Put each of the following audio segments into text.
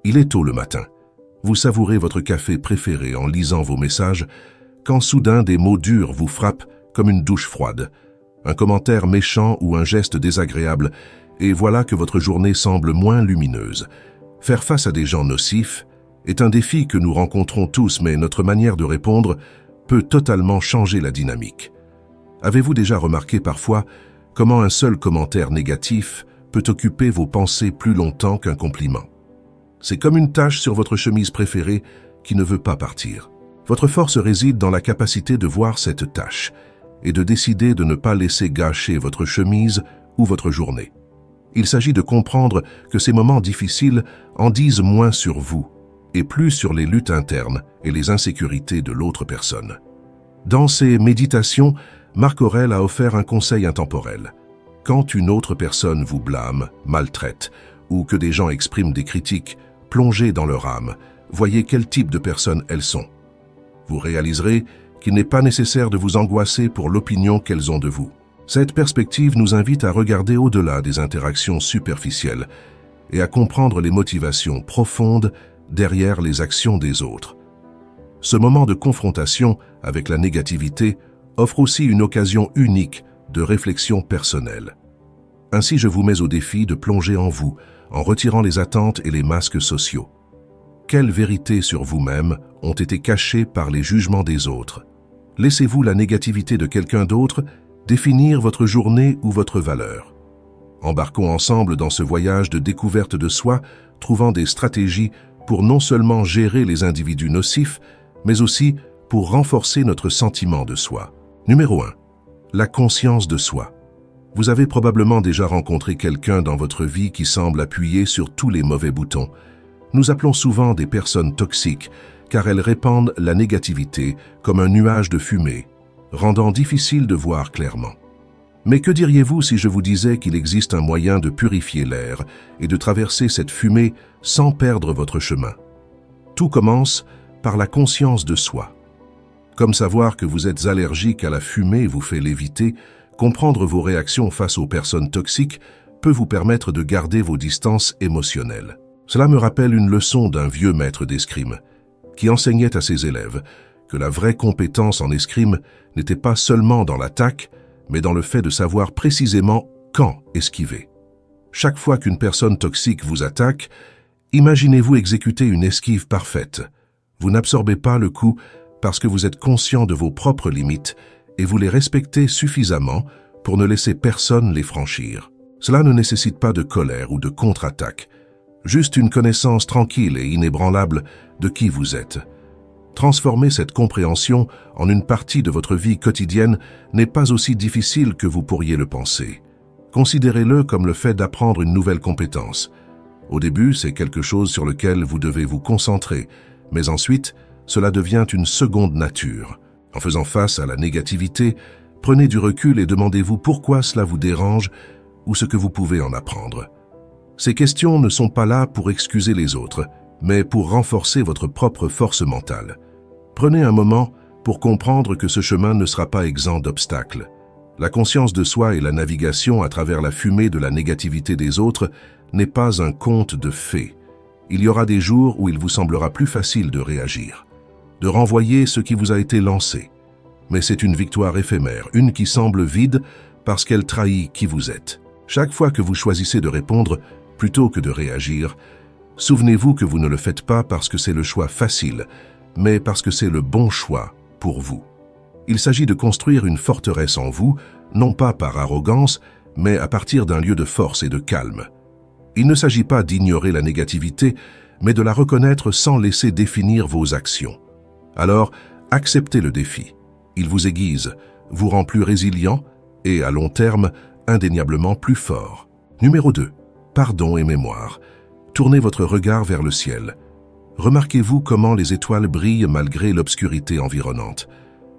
Il est tôt le matin. Vous savourez votre café préféré en lisant vos messages, quand soudain des mots durs vous frappent comme une douche froide. Un commentaire méchant ou un geste désagréable, et voilà que votre journée semble moins lumineuse. Faire face à des gens nocifs est un défi que nous rencontrons tous, mais notre manière de répondre peut totalement changer la dynamique. Avez-vous déjà remarqué parfois comment un seul commentaire négatif peut occuper vos pensées plus longtemps qu'un compliment? C'est comme une tache sur votre chemise préférée qui ne veut pas partir. Votre force réside dans la capacité de voir cette tache et de décider de ne pas laisser gâcher votre chemise ou votre journée. Il s'agit de comprendre que ces moments difficiles en disent moins sur vous et plus sur les luttes internes et les insécurités de l'autre personne. Dans ses méditations, Marc Aurèle a offert un conseil intemporel. Quand une autre personne vous blâme, maltraite ou que des gens expriment des critiques, plongez dans leur âme, voyez quel type de personnes elles sont. Vous réaliserez qu'il n'est pas nécessaire de vous angoisser pour l'opinion qu'elles ont de vous. Cette perspective nous invite à regarder au-delà des interactions superficielles et à comprendre les motivations profondes derrière les actions des autres. Ce moment de confrontation avec la négativité offre aussi une occasion unique de réflexion personnelle. Ainsi, je vous mets au défi de plonger en vous, en retirant les attentes et les masques sociaux. Quelles vérités sur vous-même ont été cachées par les jugements des autres? Laissez-vous la négativité de quelqu'un d'autre définir votre journée ou votre valeur? Embarquons ensemble dans ce voyage de découverte de soi, trouvant des stratégies pour non seulement gérer les individus nocifs, mais aussi pour renforcer notre sentiment de soi. Numéro 1. La conscience de soi. Vous avez probablement déjà rencontré quelqu'un dans votre vie qui semble appuyer sur tous les mauvais boutons. Nous appelons souvent des personnes toxiques, car elles répandent la négativité comme un nuage de fumée, rendant difficile de voir clairement. Mais que diriez-vous si je vous disais qu'il existe un moyen de purifier l'air et de traverser cette fumée sans perdre votre chemin? Tout commence par la conscience de soi. Comme savoir que vous êtes allergique à la fumée vous fait l'éviter, comprendre vos réactions face aux personnes toxiques peut vous permettre de garder vos distances émotionnelles. Cela me rappelle une leçon d'un vieux maître d'escrime qui enseignait à ses élèves que la vraie compétence en escrime n'était pas seulement dans l'attaque, mais dans le fait de savoir précisément quand esquiver. Chaque fois qu'une personne toxique vous attaque, imaginez-vous exécuter une esquive parfaite. Vous n'absorbez pas le coup parce que vous êtes conscient de vos propres limites et vous les respectez suffisamment pour ne laisser personne les franchir. Cela ne nécessite pas de colère ou de contre-attaque, juste une connaissance tranquille et inébranlable de qui vous êtes. Transformer cette compréhension en une partie de votre vie quotidienne n'est pas aussi difficile que vous pourriez le penser. Considérez-le comme le fait d'apprendre une nouvelle compétence. Au début, c'est quelque chose sur lequel vous devez vous concentrer, mais ensuite, cela devient une seconde nature. En faisant face à la négativité, prenez du recul et demandez-vous pourquoi cela vous dérange ou ce que vous pouvez en apprendre. Ces questions ne sont pas là pour excuser les autres, mais pour renforcer votre propre force mentale. Prenez un moment pour comprendre que ce chemin ne sera pas exempt d'obstacles. La conscience de soi et la navigation à travers la fumée de la négativité des autres n'est pas un conte de fées. Il y aura des jours où il vous semblera plus facile de réagir, de renvoyer ce qui vous a été lancé. Mais c'est une victoire éphémère, une qui semble vide parce qu'elle trahit qui vous êtes. Chaque fois que vous choisissez de répondre plutôt que de réagir, souvenez-vous que vous ne le faites pas parce que c'est le choix facile, mais parce que c'est le bon choix pour vous. Il s'agit de construire une forteresse en vous, non pas par arrogance, mais à partir d'un lieu de force et de calme. Il ne s'agit pas d'ignorer la négativité, mais de la reconnaître sans laisser définir vos actions. Alors, acceptez le défi. Il vous aiguise, vous rend plus résilient et, à long terme, indéniablement plus fort. Numéro 2. Pardon et mémoire. Tournez votre regard vers le ciel. Remarquez-vous comment les étoiles brillent malgré l'obscurité environnante.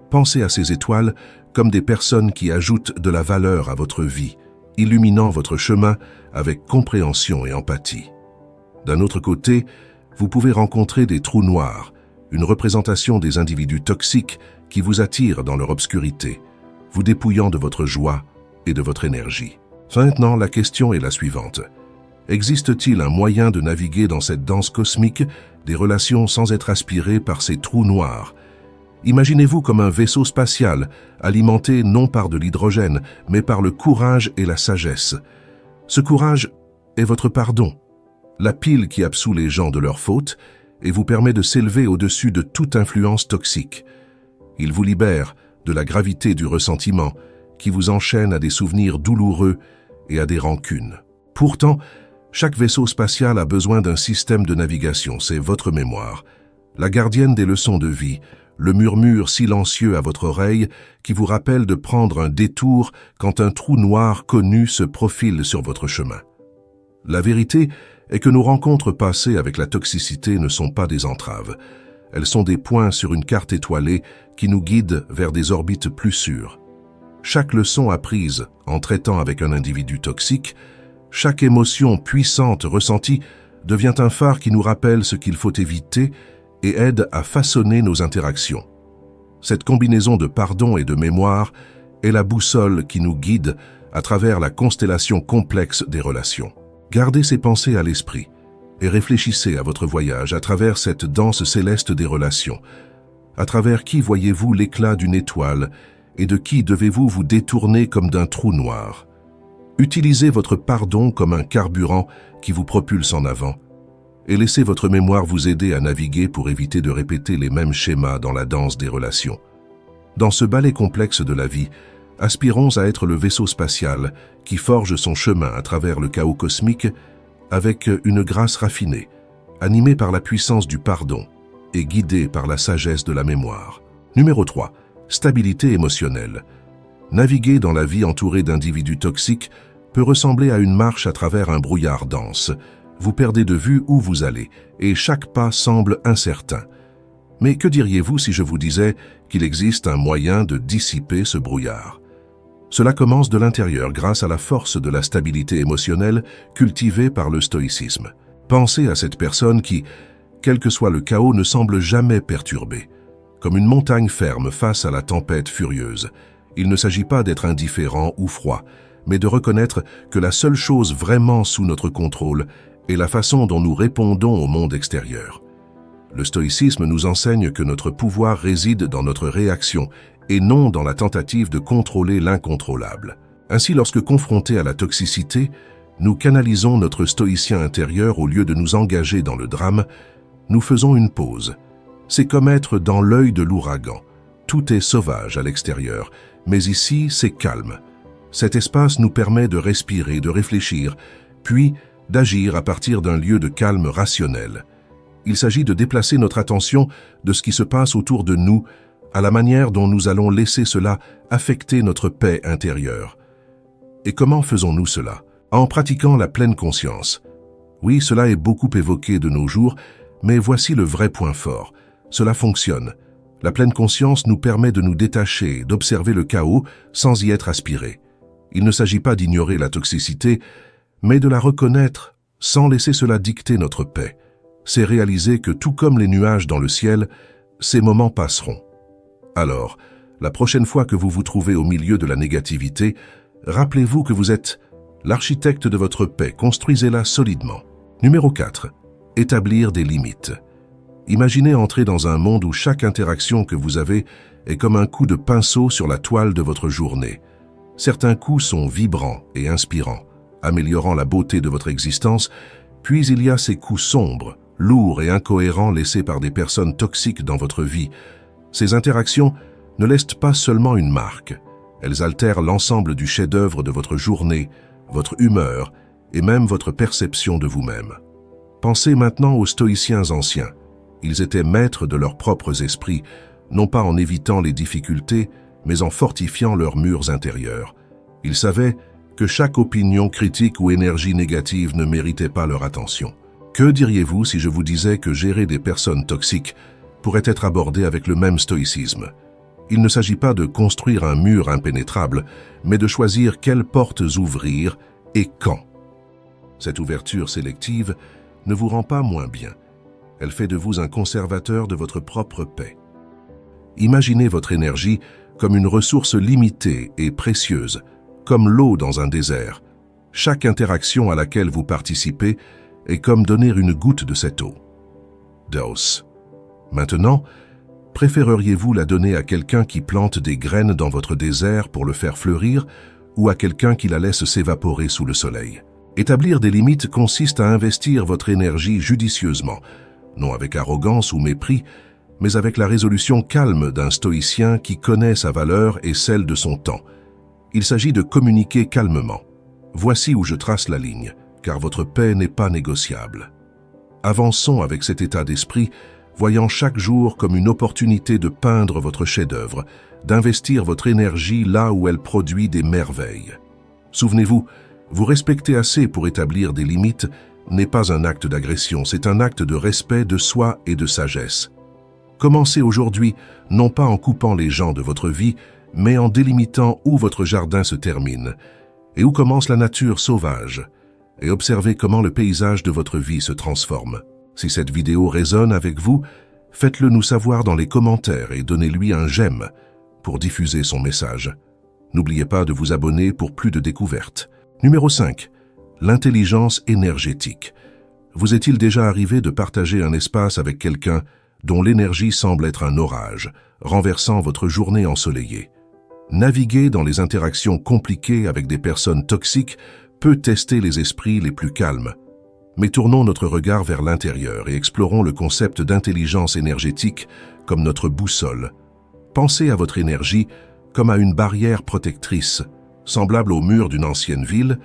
Pensez à ces étoiles comme des personnes qui ajoutent de la valeur à votre vie, illuminant votre chemin avec compréhension et empathie. D'un autre côté, vous pouvez rencontrer des trous noirs, une représentation des individus toxiques qui vous attirent dans leur obscurité, vous dépouillant de votre joie et de votre énergie. Maintenant, la question est la suivante. Existe-t-il un moyen de naviguer dans cette danse cosmique des relations sans être aspiré par ces trous noirs? Imaginez-vous comme un vaisseau spatial, alimenté non par de l'hydrogène, mais par le courage et la sagesse. Ce courage est votre pardon, la pile qui absout les gens de leurs fautes et vous permet de s'élever au-dessus de toute influence toxique. Il vous libère de la gravité du ressentiment qui vous enchaîne à des souvenirs douloureux et à des rancunes. Pourtant, chaque vaisseau spatial a besoin d'un système de navigation, c'est votre mémoire, la gardienne des leçons de vie, le murmure silencieux à votre oreille qui vous rappelle de prendre un détour quand un trou noir connu se profile sur votre chemin. La vérité est que nos rencontres passées avec la toxicité ne sont pas des entraves. Elles sont des points sur une carte étoilée qui nous guident vers des orbites plus sûres. Chaque leçon apprise en traitant avec un individu toxique, chaque émotion puissante ressentie devient un phare qui nous rappelle ce qu'il faut éviter et aide à façonner nos interactions. Cette combinaison de pardon et de mémoire est la boussole qui nous guide à travers la constellation complexe des relations. Gardez ces pensées à l'esprit et réfléchissez à votre voyage à travers cette danse céleste des relations. À travers qui voyez-vous l'éclat d'une étoile et de qui devez-vous vous détourner comme d'un trou noir? Utilisez votre pardon comme un carburant qui vous propulse en avant et laissez votre mémoire vous aider à naviguer pour éviter de répéter les mêmes schémas dans la danse des relations. Dans ce ballet complexe de la vie, aspirons à être le vaisseau spatial qui forge son chemin à travers le chaos cosmique avec une grâce raffinée, animée par la puissance du pardon et guidée par la sagesse de la mémoire. Numéro 3. Stabilité émotionnelle. Naviguer dans la vie entourée d'individus toxiques peut ressembler à une marche à travers un brouillard dense. Vous perdez de vue où vous allez et chaque pas semble incertain. Mais que diriez-vous si je vous disais qu'il existe un moyen de dissiper ce brouillard? Cela commence de l'intérieur grâce à la force de la stabilité émotionnelle cultivée par le stoïcisme. Pensez à cette personne qui, quel que soit le chaos, ne semble jamais perturbée. Comme une montagne ferme face à la tempête furieuse. Il ne s'agit pas d'être indifférent ou froid, mais de reconnaître que la seule chose vraiment sous notre contrôle est la façon dont nous répondons au monde extérieur. Le stoïcisme nous enseigne que notre pouvoir réside dans notre réaction et non dans la tentative de contrôler l'incontrôlable. Ainsi, lorsque confrontés à la toxicité, nous canalisons notre stoïcien intérieur au lieu de nous engager dans le drame, nous faisons une pause. C'est comme être dans l'œil de l'ouragan. Tout est sauvage à l'extérieur, mais ici, c'est calme. Cet espace nous permet de respirer, de réfléchir, puis d'agir à partir d'un lieu de calme rationnel. Il s'agit de déplacer notre attention de ce qui se passe autour de nous à la manière dont nous allons laisser cela affecter notre paix intérieure. Et comment faisons-nous cela? En pratiquant la pleine conscience. Oui, cela est beaucoup évoqué de nos jours, mais voici le vrai point fort. Cela fonctionne. La pleine conscience nous permet de nous détacher, d'observer le chaos sans y être aspiré. Il ne s'agit pas d'ignorer la toxicité, mais de la reconnaître sans laisser cela dicter notre paix. C'est réaliser que tout comme les nuages dans le ciel, ces moments passeront. Alors, la prochaine fois que vous vous trouvez au milieu de la négativité, rappelez-vous que vous êtes l'architecte de votre paix, construisez-la solidement. Numéro 4. Établir des limites. Imaginez entrer dans un monde où chaque interaction que vous avez est comme un coup de pinceau sur la toile de votre journée. Certains coups sont vibrants et inspirants, améliorant la beauté de votre existence, puis il y a ces coups sombres, lourds et incohérents laissés par des personnes toxiques dans votre vie. Ces interactions ne laissent pas seulement une marque, elles altèrent l'ensemble du chef-d'œuvre de votre journée, votre humeur et même votre perception de vous-même. Pensez maintenant aux stoïciens anciens. Ils étaient maîtres de leurs propres esprits, non pas en évitant les difficultés, mais en fortifiant leurs murs intérieurs. Ils savaient que chaque opinion critique ou énergie négative ne méritait pas leur attention. Que diriez-vous si je vous disais que gérer des personnes toxiques pourrait être abordé avec le même stoïcisme? Il ne s'agit pas de construire un mur impénétrable, mais de choisir quelles portes ouvrir et quand. Cette ouverture sélective ne vous rend pas moins bien. Elle fait de vous un conservateur de votre propre paix. Imaginez votre énergie comme une ressource limitée et précieuse, comme l'eau dans un désert. Chaque interaction à laquelle vous participez est comme donner une goutte de cette eau. Dose. Maintenant, préféreriez-vous la donner à quelqu'un qui plante des graines dans votre désert pour le faire fleurir ou à quelqu'un qui la laisse s'évaporer sous le soleil? Établir des limites consiste à investir votre énergie judicieusement, non avec arrogance ou mépris, mais avec la résolution calme d'un stoïcien qui connaît sa valeur et celle de son temps. Il s'agit de communiquer calmement. Voici où je trace la ligne, car votre paix n'est pas négociable. Avançons avec cet état d'esprit, voyant chaque jour comme une opportunité de peindre votre chef-d'œuvre, d'investir votre énergie là où elle produit des merveilles. Souvenez-vous, vous respecter assez pour établir des limites n'est pas un acte d'agression, c'est un acte de respect de soi et de sagesse. Commencez aujourd'hui, non pas en coupant les gens de votre vie, mais en délimitant où votre jardin se termine et où commence la nature sauvage, et observez comment le paysage de votre vie se transforme. Si cette vidéo résonne avec vous, faites-le nous savoir dans les commentaires et donnez-lui un j'aime pour diffuser son message. N'oubliez pas de vous abonner pour plus de découvertes. Numéro 5. L'intelligence énergétique. Vous est-il déjà arrivé de partager un espace avec quelqu'un dont l'énergie semble être un orage, renversant votre journée ensoleillée? Naviguer dans les interactions compliquées avec des personnes toxiques peut tester les esprits les plus calmes. Mais tournons notre regard vers l'intérieur et explorons le concept d'intelligence énergétique comme notre boussole. Pensez à votre énergie comme à une barrière protectrice, semblable au mur d'une ancienne ville,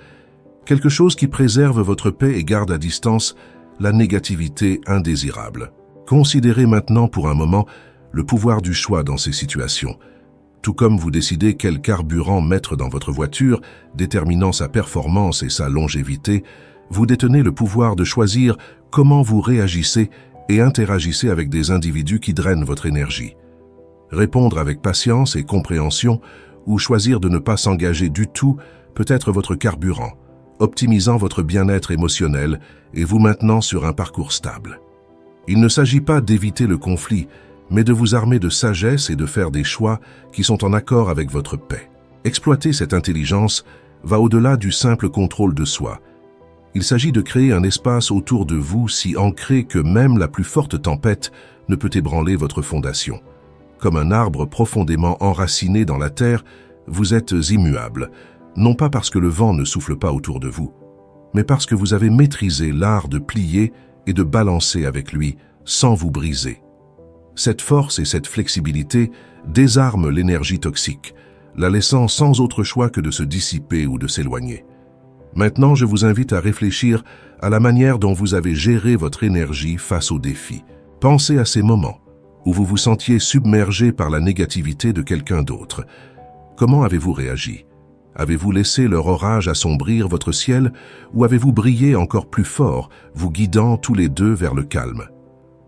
quelque chose qui préserve votre paix et garde à distance la négativité indésirable. Considérez maintenant pour un moment le pouvoir du choix dans ces situations. Tout comme vous décidez quel carburant mettre dans votre voiture, déterminant sa performance et sa longévité, vous détenez le pouvoir de choisir comment vous réagissez et interagissez avec des individus qui drainent votre énergie. Répondre avec patience et compréhension ou choisir de ne pas s'engager du tout peut être votre carburant, optimisant votre bien-être émotionnel et vous maintenant sur un parcours stable. Il ne s'agit pas d'éviter le conflit, mais de vous armer de sagesse et de faire des choix qui sont en accord avec votre paix. Exploiter cette intelligence va au-delà du simple contrôle de soi. Il s'agit de créer un espace autour de vous si ancré que même la plus forte tempête ne peut ébranler votre fondation. Comme un arbre profondément enraciné dans la terre, vous êtes immuable, non pas parce que le vent ne souffle pas autour de vous, mais parce que vous avez maîtrisé l'art de plier et de balancer avec lui sans vous briser. Cette force et cette flexibilité désarment l'énergie toxique, la laissant sans autre choix que de se dissiper ou de s'éloigner. Maintenant, je vous invite à réfléchir à la manière dont vous avez géré votre énergie face aux défis. Pensez à ces moments où vous vous sentiez submergé par la négativité de quelqu'un d'autre. Comment avez-vous réagi? Avez-vous laissé leur orage assombrir votre ciel ou avez-vous brillé encore plus fort, vous guidant tous les deux vers le calme?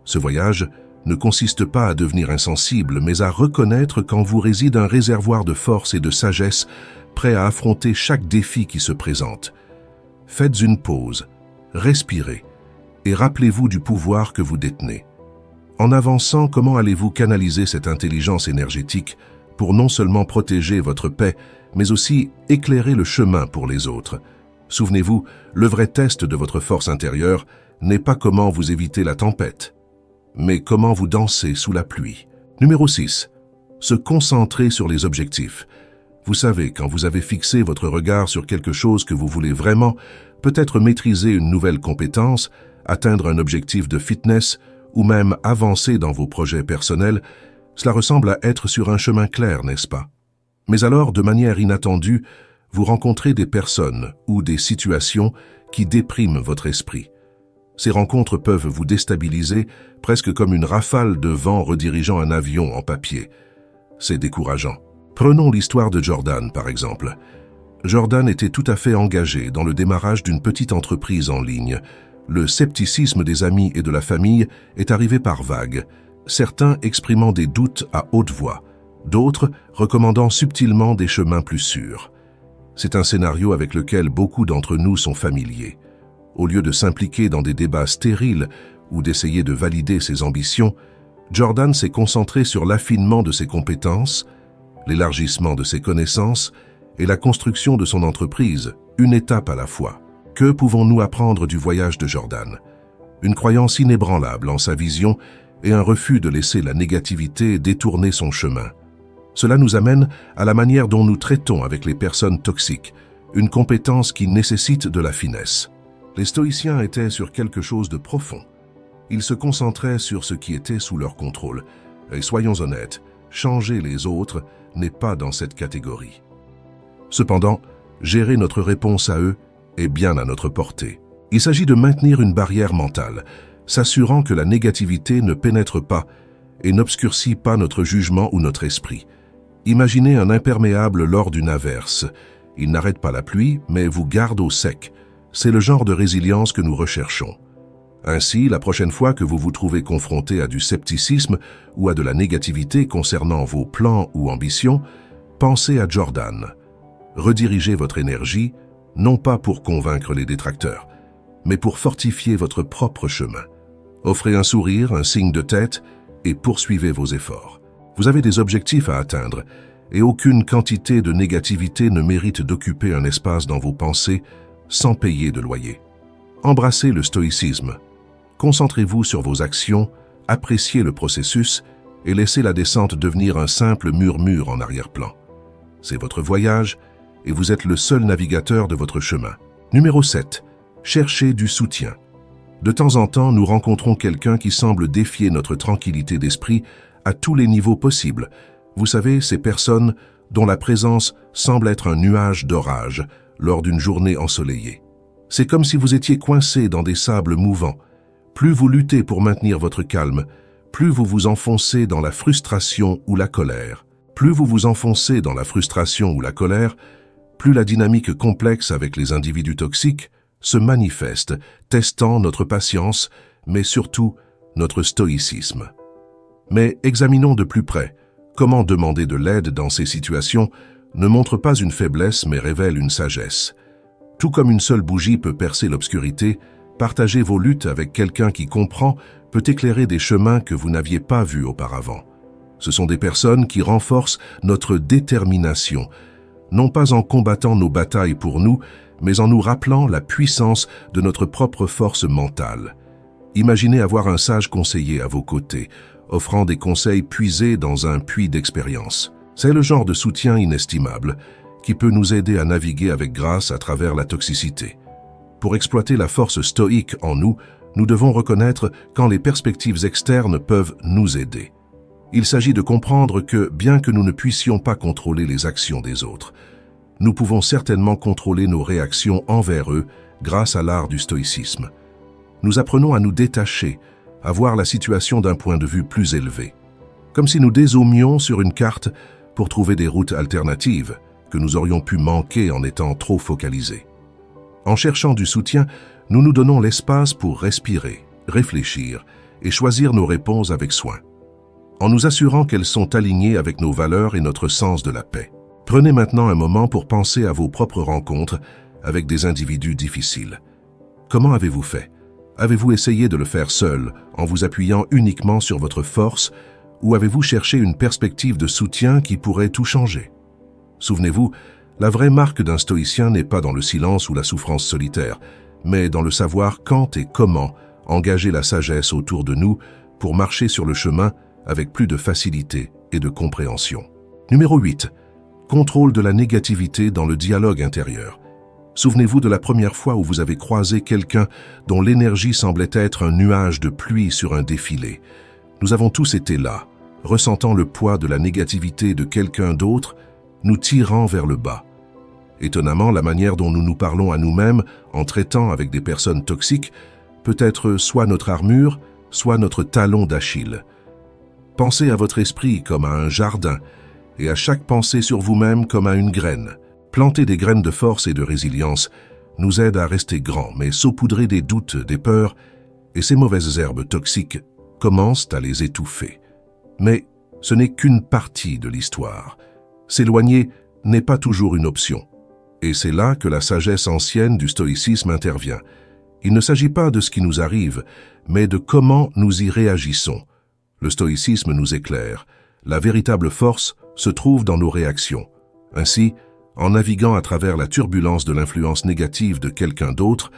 Ce voyage ne consiste pas à devenir insensible, mais à reconnaître qu'en vous réside un réservoir de force et de sagesse prêt à affronter chaque défi qui se présente. Faites une pause, respirez et rappelez-vous du pouvoir que vous détenez. En avançant, comment allez-vous canaliser cette intelligence énergétique pour non seulement protéger votre paix, mais aussi éclairer le chemin pour les autres? Souvenez-vous, le vrai test de votre force intérieure n'est pas comment vous évitez la tempête, mais comment vous dansez sous la pluie. Numéro 6. Se concentrer sur les objectifs. Vous savez, quand vous avez fixé votre regard sur quelque chose que vous voulez vraiment, peut-être maîtriser une nouvelle compétence, atteindre un objectif de fitness ou même avancer dans vos projets personnels, cela ressemble à être sur un chemin clair, n'est-ce pas? Mais alors, de manière inattendue, vous rencontrez des personnes ou des situations qui dépriment votre esprit. Ces rencontres peuvent vous déstabiliser, presque comme une rafale de vent redirigeant un avion en papier. C'est décourageant. Prenons l'histoire de Jordan, par exemple. Jordan était tout à fait engagé dans le démarrage d'une petite entreprise en ligne. Le scepticisme des amis et de la famille est arrivé par vagues, certains exprimant des doutes à haute voix, d'autres recommandant subtilement des chemins plus sûrs. C'est un scénario avec lequel beaucoup d'entre nous sont familiers. Au lieu de s'impliquer dans des débats stériles ou d'essayer de valider ses ambitions, Jordan s'est concentré sur l'affinement de ses compétences, l'élargissement de ses connaissances et la construction de son entreprise, une étape à la fois. Que pouvons-nous apprendre du voyage de Jordan? Une croyance inébranlable en sa vision et un refus de laisser la négativité détourner son chemin. Cela nous amène à la manière dont nous traitons avec les personnes toxiques, une compétence qui nécessite de la finesse. Les stoïciens étaient sur quelque chose de profond. Ils se concentraient sur ce qui était sous leur contrôle. Et soyons honnêtes, changer les autres n'est pas dans cette catégorie. Cependant, gérer notre réponse à eux est bien à notre portée. Il s'agit de maintenir une barrière mentale, s'assurant que la négativité ne pénètre pas et n'obscurcit pas notre jugement ou notre esprit. Imaginez un imperméable lors d'une averse. Il n'arrête pas la pluie, mais vous garde au sec. C'est le genre de résilience que nous recherchons. Ainsi, la prochaine fois que vous vous trouvez confronté à du scepticisme ou à de la négativité concernant vos plans ou ambitions, pensez à Jordan. Redirigez votre énergie, non pas pour convaincre les détracteurs, mais pour fortifier votre propre chemin. Offrez un sourire, un signe de tête et poursuivez vos efforts. Vous avez des objectifs à atteindre et aucune quantité de négativité ne mérite d'occuper un espace dans vos pensées sans payer de loyer. Embrassez le stoïcisme. Concentrez-vous sur vos actions, appréciez le processus et laissez la descente devenir un simple murmure en arrière-plan. C'est votre voyage et vous êtes le seul navigateur de votre chemin. Numéro 7. Cherchez du soutien. De temps en temps, nous rencontrons quelqu'un qui semble défier notre tranquillité d'esprit à tous les niveaux possibles. Vous savez, ces personnes dont la présence semble être un nuage d'orage lors d'une journée ensoleillée. C'est comme si vous étiez coincé dans des sables mouvants. Plus vous luttez pour maintenir votre calme, plus vous vous enfoncez dans la frustration ou la colère. Plus vous vous enfoncez dans la frustration ou la colère, plus la dynamique complexe avec les individus toxiques se manifeste, testant notre patience, mais surtout notre stoïcisme. Mais examinons de plus près. Comment demander de l'aide dans ces situations ne montre pas une faiblesse mais révèle une sagesse. Tout comme une seule bougie peut percer l'obscurité, partager vos luttes avec quelqu'un qui comprend peut éclairer des chemins que vous n'aviez pas vus auparavant. Ce sont des personnes qui renforcent notre détermination, non pas en combattant nos batailles pour nous, mais en nous rappelant la puissance de notre propre force mentale. Imaginez avoir un sage conseiller à vos côtés, offrant des conseils puisés dans un puits d'expérience. C'est le genre de soutien inestimable qui peut nous aider à naviguer avec grâce à travers la toxicité. Pour exploiter la force stoïque en nous, nous devons reconnaître quand les perspectives externes peuvent nous aider. Il s'agit de comprendre que, bien que nous ne puissions pas contrôler les actions des autres, nous pouvons certainement contrôler nos réactions envers eux grâce à l'art du stoïcisme. Nous apprenons à nous détacher, à voir la situation d'un point de vue plus élevé. Comme si nous dézoomions sur une carte pour trouver des routes alternatives que nous aurions pu manquer en étant trop focalisés. En cherchant du soutien, nous nous donnons l'espace pour respirer, réfléchir et choisir nos réponses avec soin, en nous assurant qu'elles sont alignées avec nos valeurs et notre sens de la paix. Prenez maintenant un moment pour penser à vos propres rencontres avec des individus difficiles. Comment avez-vous fait? Avez-vous essayé de le faire seul, en vous appuyant uniquement sur votre force, ou avez-vous cherché une perspective de soutien qui pourrait tout changer? Souvenez-vous, la vraie marque d'un stoïcien n'est pas dans le silence ou la souffrance solitaire, mais dans le savoir quand et comment engager la sagesse autour de nous pour marcher sur le chemin avec plus de facilité et de compréhension. Numéro 8. Contrôle de la négativité dans le dialogue intérieur. Souvenez-vous de la première fois où vous avez croisé quelqu'un dont l'énergie semblait être un nuage de pluie sur un défilé. Nous avons tous été là, ressentant le poids de la négativité de quelqu'un d'autre, nous tirant vers le bas. Étonnamment, la manière dont nous nous parlons à nous-mêmes en traitant avec des personnes toxiques peut être soit notre armure, soit notre talon d'Achille. Pensez à votre esprit comme à un jardin et à chaque pensée sur vous-même comme à une graine. Planter des graines de force et de résilience nous aide à rester grands, mais saupoudrer des doutes, des peurs et ces mauvaises herbes toxiques commencent à les étouffer. Mais ce n'est qu'une partie de l'histoire. S'éloigner n'est pas toujours une option. Et c'est là que la sagesse ancienne du stoïcisme intervient. Il ne s'agit pas de ce qui nous arrive, mais de comment nous y réagissons. Le stoïcisme nous éclaire. La véritable force se trouve dans nos réactions. Ainsi, En naviguant à travers la turbulence de l'influence négative de quelqu'un d'autre,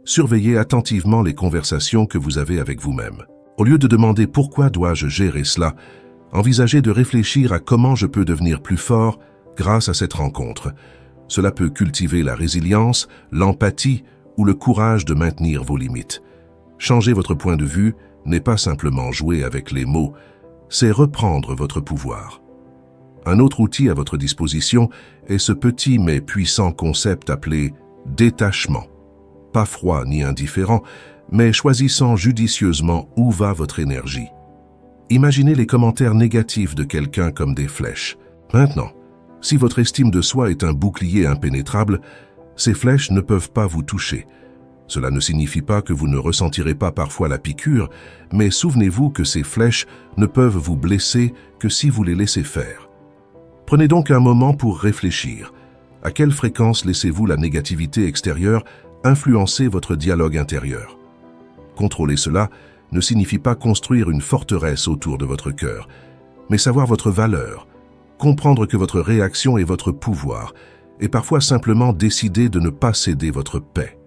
surveillez attentivement les conversations que vous avez avec vous-même. Au lieu de demander « pourquoi dois-je gérer cela ?», envisagez de réfléchir à comment je peux devenir plus fort grâce à cette rencontre. Cela peut cultiver la résilience, l'empathie ou le courage de maintenir vos limites. Changer votre point de vue n'est pas simplement jouer avec les mots, c'est reprendre votre pouvoir. Un autre outil à votre disposition est ce petit mais puissant concept appelé détachement. Pas froid ni indifférent, mais choisissant judicieusement où va votre énergie. Imaginez les commentaires négatifs de quelqu'un comme des flèches. Maintenant, si votre estime de soi est un bouclier impénétrable, ces flèches ne peuvent pas vous toucher. Cela ne signifie pas que vous ne ressentirez pas parfois la piqûre, mais souvenez-vous que ces flèches ne peuvent vous blesser que si vous les laissez faire. Prenez donc un moment pour réfléchir. À quelle fréquence laissez-vous la négativité extérieure influencer votre dialogue intérieur? Contrôler cela ne signifie pas construire une forteresse autour de votre cœur, mais savoir votre valeur, comprendre que votre réaction est votre pouvoir, et parfois simplement décider de ne pas céder votre paix.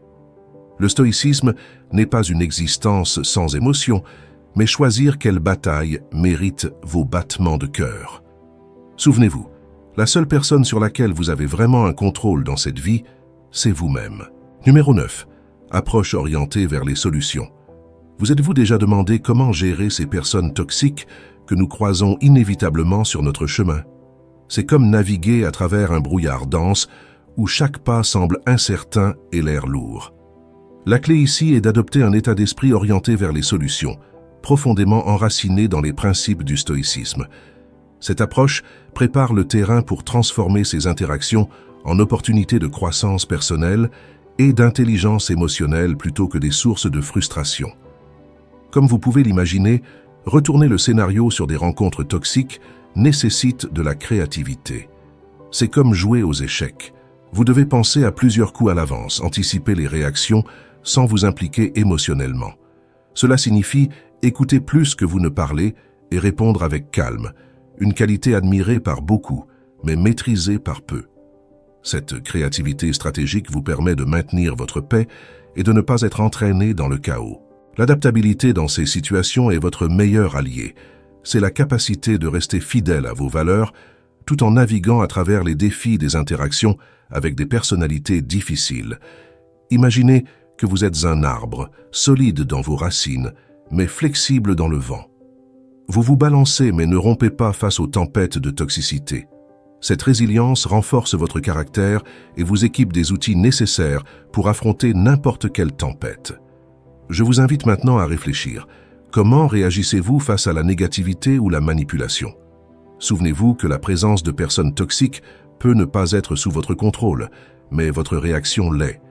Le stoïcisme n'est pas une existence sans émotion, mais choisir quelle bataille mérite vos battements de cœur. Souvenez-vous, la seule personne sur laquelle vous avez vraiment un contrôle dans cette vie, c'est vous-même. Numéro 9. Approche orientée vers les solutions. Vous êtes-vous déjà demandé comment gérer ces personnes toxiques que nous croisons inévitablement sur notre chemin? C'est comme naviguer à travers un brouillard dense où chaque pas semble incertain et l'air lourd. La clé ici est d'adopter un état d'esprit orienté vers les solutions, profondément enraciné dans les principes du stoïcisme. Cette approche prépare le terrain pour transformer ces interactions en opportunités de croissance personnelle et d'intelligence émotionnelle plutôt que des sources de frustration. Comme vous pouvez l'imaginer, retourner le scénario sur des rencontres toxiques nécessite de la créativité. C'est comme jouer aux échecs. Vous devez penser à plusieurs coups à l'avance, anticiper les réactions sans vous impliquer émotionnellement. Cela signifie écouter plus que vous ne parlez et répondre avec calme, une qualité admirée par beaucoup, mais maîtrisée par peu. Cette créativité stratégique vous permet de maintenir votre paix et de ne pas être entraîné dans le chaos. L'adaptabilité dans ces situations est votre meilleur allié. C'est la capacité de rester fidèle à vos valeurs tout en naviguant à travers les défis des interactions avec des personnalités difficiles. Imaginez que vous êtes un arbre, solide dans vos racines, mais flexible dans le vent. Vous vous balancez mais ne rompez pas face aux tempêtes de toxicité. Cette résilience renforce votre caractère et vous équipe des outils nécessaires pour affronter n'importe quelle tempête. Je vous invite maintenant à réfléchir. Comment réagissez-vous face à la négativité ou la manipulation? Souvenez-vous que la présence de personnes toxiques peut ne pas être sous votre contrôle, mais votre réaction l'est.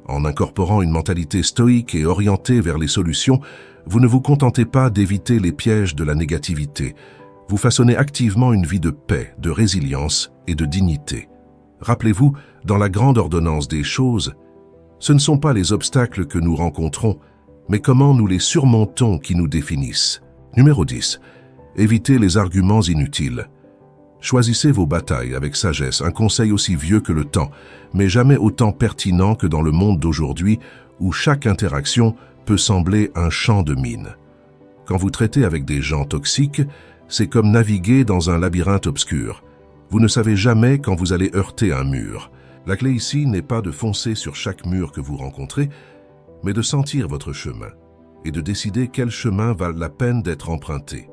En incorporant une mentalité stoïque et orientée vers les solutions, vous ne vous contentez pas d'éviter les pièges de la négativité. Vous façonnez activement une vie de paix, de résilience et de dignité. Rappelez-vous, dans la grande ordonnance des choses, ce ne sont pas les obstacles que nous rencontrons, mais comment nous les surmontons qui nous définissent. Numéro 10. Évitez les arguments inutiles. Choisissez vos batailles avec sagesse, un conseil aussi vieux que le temps, mais jamais autant pertinent que dans le monde d'aujourd'hui où chaque interaction peut sembler un champ de mines. Quand vous traitez avec des gens toxiques, c'est comme naviguer dans un labyrinthe obscur. Vous ne savez jamais quand vous allez heurter un mur. La clé ici n'est pas de foncer sur chaque mur que vous rencontrez, mais de sentir votre chemin et de décider quel chemin valent la peine d'être emprunté.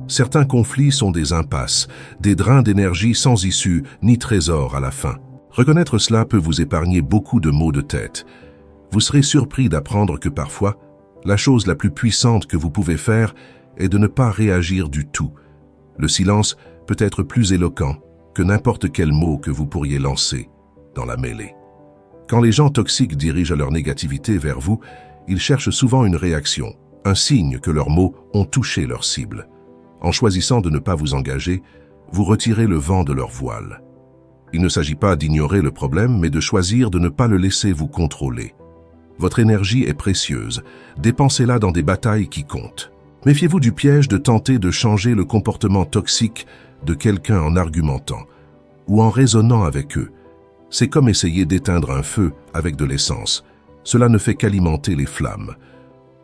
Certains conflits sont des impasses, des drains d'énergie sans issue ni trésor à la fin. Reconnaître cela peut vous épargner beaucoup de maux de tête. Vous serez surpris d'apprendre que parfois, la chose la plus puissante que vous pouvez faire est de ne pas réagir du tout. Le silence peut être plus éloquent que n'importe quel mot que vous pourriez lancer dans la mêlée. Quand les gens toxiques dirigent leur négativité vers vous, ils cherchent souvent une réaction, un signe que leurs mots ont touché leur cible. En choisissant de ne pas vous engager, vous retirez le vent de leur voile. Il ne s'agit pas d'ignorer le problème, mais de choisir de ne pas le laisser vous contrôler. Votre énergie est précieuse, dépensez-la dans des batailles qui comptent. Méfiez-vous du piège de tenter de changer le comportement toxique de quelqu'un en argumentant ou en raisonnant avec eux, C'est comme essayer d'éteindre un feu avec de l'essence. Cela ne fait qu'alimenter les flammes.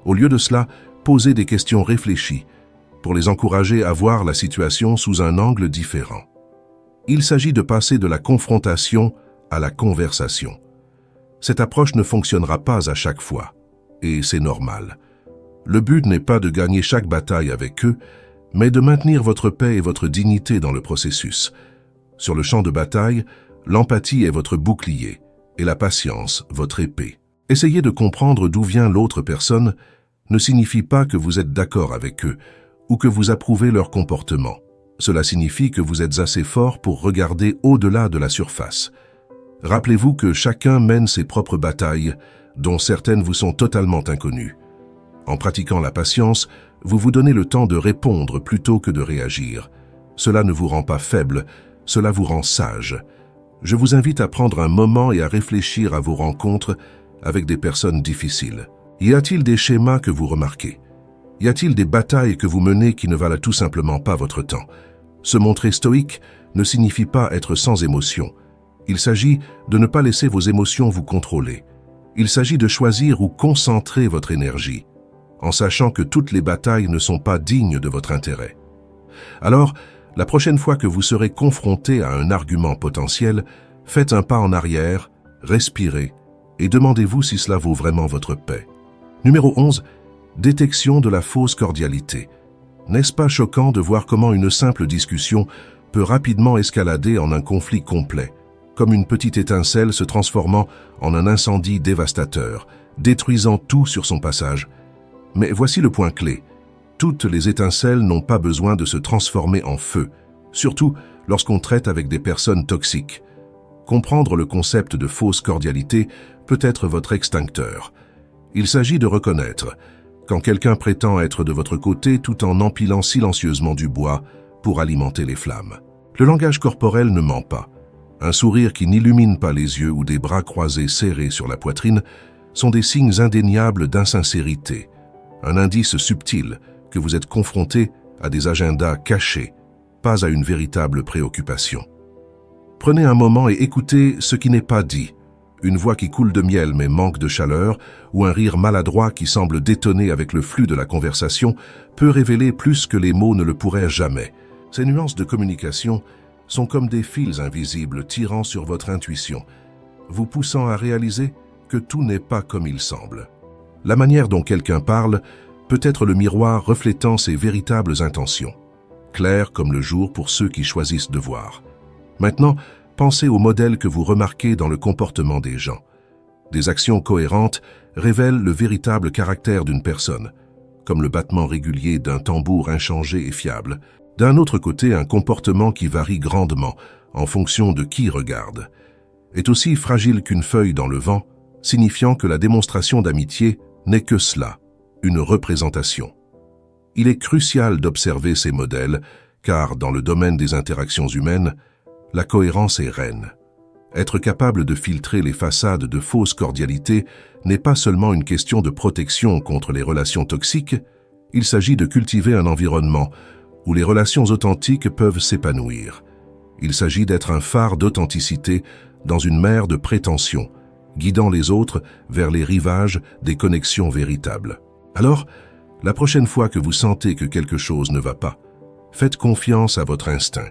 Au lieu de cela, posez des questions réfléchies pour les encourager à voir la situation sous un angle différent. Il s'agit de passer de la confrontation à la conversation. Cette approche ne fonctionnera pas à chaque fois, et c'est normal. Le but n'est pas de gagner chaque bataille avec eux, mais de maintenir votre paix et votre dignité dans le processus. Sur le champ de bataille, l'empathie est votre bouclier, et la patience, votre épée. Essayer de comprendre d'où vient l'autre personne ne signifie pas que vous êtes d'accord avec eux, ou que vous approuvez leur comportement. Cela signifie que vous êtes assez fort pour regarder au-delà de la surface. Rappelez-vous que chacun mène ses propres batailles, dont certaines vous sont totalement inconnues. En pratiquant la patience, vous vous donnez le temps de répondre plutôt que de réagir. Cela ne vous rend pas faible, cela vous rend sage. Je vous invite à prendre un moment et à réfléchir à vos rencontres avec des personnes difficiles. Y a-t-il des schémas que vous remarquez? Y a-t-il des batailles que vous menez qui ne valent tout simplement pas votre temps? Se montrer stoïque ne signifie pas être sans émotion. Il s'agit de ne pas laisser vos émotions vous contrôler. Il s'agit de choisir où concentrer votre énergie, en sachant que toutes les batailles ne sont pas dignes de votre intérêt. Alors, la prochaine fois que vous serez confronté à un argument potentiel, faites un pas en arrière, respirez et demandez-vous si cela vaut vraiment votre paix. Numéro 11. Détection de la fausse cordialité. N'est-ce pas choquant de voir comment une simple discussion peut rapidement escalader en un conflit complet, comme une petite étincelle se transformant en un incendie dévastateur, détruisant tout sur son passage? Mais voici le point clé. Toutes les étincelles n'ont pas besoin de se transformer en feu, surtout lorsqu'on traite avec des personnes toxiques. Comprendre le concept de fausse cordialité peut être votre extincteur. Il s'agit de reconnaître quand quelqu'un prétend être de votre côté tout en empilant silencieusement du bois pour alimenter les flammes. Le langage corporel ne ment pas. Un sourire qui n'illumine pas les yeux ou des bras croisés serrés sur la poitrine sont des signes indéniables d'insincérité, un indice subtil que vous êtes confronté à des agendas cachés, pas à une véritable préoccupation. Prenez un moment et écoutez ce qui n'est pas dit. Une voix qui coule de miel mais manque de chaleur, ou un rire maladroit qui semble détonner avec le flux de la conversation, peut révéler plus que les mots ne le pourraient jamais. Ces nuances de communication sont comme des fils invisibles tirant sur votre intuition, vous poussant à réaliser que tout n'est pas comme il semble. La manière dont quelqu'un parle peut être le miroir reflétant ses véritables intentions, claires comme le jour pour ceux qui choisissent de voir. Maintenant, pensez aux modèles que vous remarquez dans le comportement des gens. Des actions cohérentes révèlent le véritable caractère d'une personne, comme le battement régulier d'un tambour inchangé et fiable. D'un autre côté, un comportement qui varie grandement en fonction de qui regarde est aussi fragile qu'une feuille dans le vent, signifiant que la démonstration d'amitié n'est que cela, une représentation. Il est crucial d'observer ces modèles, car dans le domaine des interactions humaines, la cohérence est reine. Être capable de filtrer les façades de fausse cordialité n'est pas seulement une question de protection contre les relations toxiques, il s'agit de cultiver un environnement où les relations authentiques peuvent s'épanouir. Il s'agit d'être un phare d'authenticité dans une mer de prétention, guidant les autres vers les rivages des connexions véritables. Alors, la prochaine fois que vous sentez que quelque chose ne va pas, faites confiance à votre instinct.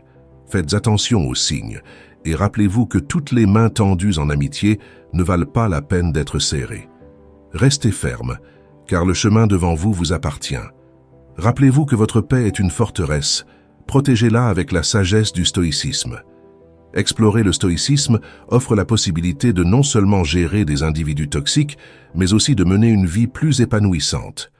Faites attention aux signes et rappelez-vous que toutes les mains tendues en amitié ne valent pas la peine d'être serrées. Restez ferme, car le chemin devant vous vous appartient. Rappelez-vous que votre paix est une forteresse. Protégez-la avec la sagesse du stoïcisme. Explorer le stoïcisme offre la possibilité de non seulement gérer des individus toxiques, mais aussi de mener une vie plus épanouissante.